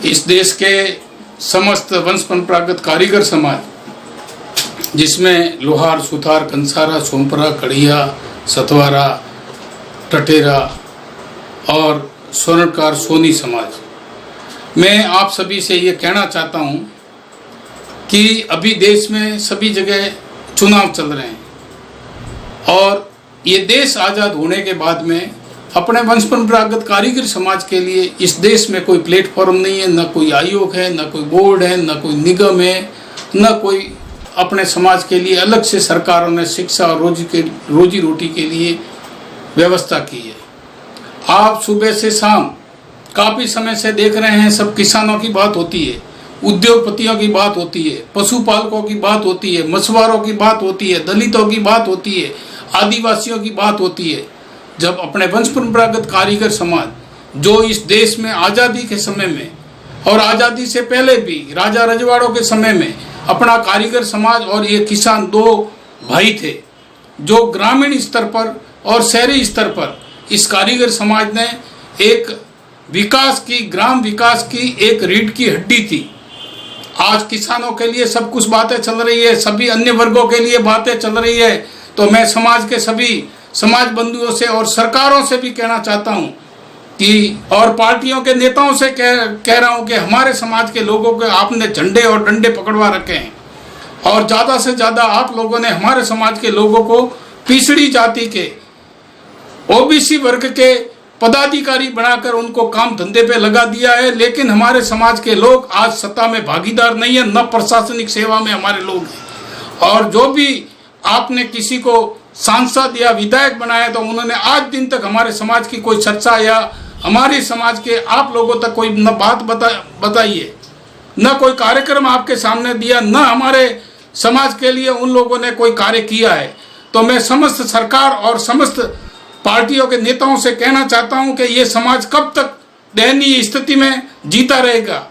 इस देश के समस्त वंश परंपरागत कारीगर समाज, जिसमें लोहार, सुथार, कंसारा, सोमपरा, कड़िया, सतवारा, टटेरा और स्वर्णकार सोनी समाज, मैं आप सभी से ये कहना चाहता हूँ कि अभी देश में सभी जगह चुनाव चल रहे हैं और ये देश आज़ाद होने के बाद में अपने वंश परंपरागत कारीगर समाज के लिए इस देश में कोई प्लेटफॉर्म नहीं है, न कोई आयोग है, न कोई बोर्ड है, न कोई निगम है, न कोई अपने समाज के लिए अलग से सरकारों ने शिक्षा और रोजी रोटी के लिए व्यवस्था की है। आप सुबह से शाम काफ़ी समय से देख रहे हैं, सब किसानों की बात होती है, उद्योगपतियों की बात होती है, पशुपालकों की बात होती है, मछुआरों की बात होती है, दलितों की बात होती है, आदिवासियों की बात होती है। जब अपने वंश परंपरागत कारीगर समाज जो इस देश में आज़ादी के समय में और आज़ादी से पहले भी राजा रजवाड़ों के समय में अपना कारीगर समाज और ये किसान दो भाई थे, जो ग्रामीण स्तर पर और शहरी स्तर पर इस कारीगर समाज ने एक विकास की, ग्राम विकास की एक रीढ़ की हड्डी थी। आज किसानों के लिए सब कुछ बातें चल रही है, सभी अन्य वर्गों के लिए बातें चल रही है, तो मैं समाज के सभी समाज बंधुओं से और सरकारों से भी कहना चाहता हूं कि, और पार्टियों के नेताओं से कह रहा हूं कि हमारे समाज के लोगों के आपने झंडे और डंडे पकड़वा रखे हैं और ज़्यादा से ज़्यादा आप लोगों ने हमारे समाज के लोगों को पिछड़ी जाति के, ओबीसी वर्ग के पदाधिकारी बनाकर उनको काम धंधे पे लगा दिया है। लेकिन हमारे समाज के लोग आज सत्ता में भागीदार नहीं है, न प्रशासनिक सेवा में हमारे लोग हैं। और जो भी आपने किसी को सांसद या विधायक बनाया तो उन्होंने आज दिन तक हमारे समाज की कोई चर्चा या हमारे समाज के आप लोगों तक कोई न बात बताई है, न कोई कार्यक्रम आपके सामने दिया, न हमारे समाज के लिए उन लोगों ने कोई कार्य किया है। तो मैं समस्त सरकार और समस्त पार्टियों के नेताओं से कहना चाहता हूं कि ये समाज कब तक दयनीय स्थिति में जीता रहेगा।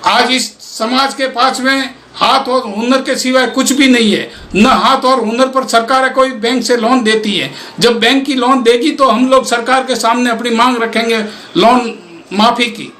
आज इस समाज के पास में हाथ और हुनर के सिवाय कुछ भी नहीं है, न हाथ और हुनर पर सरकार कोई बैंक से लोन देती है। जब बैंक की लोन देगी तो हम लोग सरकार के सामने अपनी मांग रखेंगे लोन माफी की।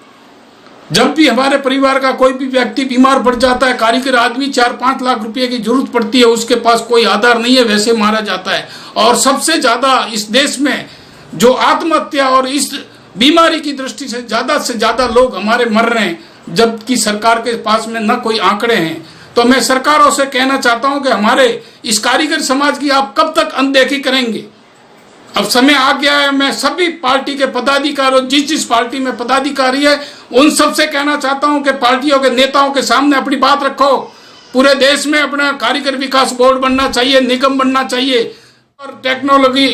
जब भी हमारे परिवार का कोई भी व्यक्ति बीमार पड़ जाता है, कारीगर आदमी 4-5 लाख रुपए की जरूरत पड़ती है, उसके पास कोई आधार नहीं है, वैसे मारा जाता है। और सबसे ज्यादा इस देश में जो आत्महत्या और इस बीमारी की दृष्टि से ज्यादा लोग हमारे मर रहे हैं, जबकि सरकार के पास में न कोई आंकड़े हैं। तो मैं सरकारों से कहना चाहता हूं कि हमारे इस कारीगर समाज की आप कब तक अनदेखी करेंगे। अब समय आ गया है। मैं सभी पार्टी के पदाधिकारियों, जिस पार्टी में पदाधिकारी है, उन सब से कहना चाहता हूं कि पार्टियों के नेताओं के सामने अपनी बात रखो। पूरे देश में अपना कारीगर विकास बोर्ड बनना चाहिए, निगम बनना चाहिए और टेक्नोलॉजी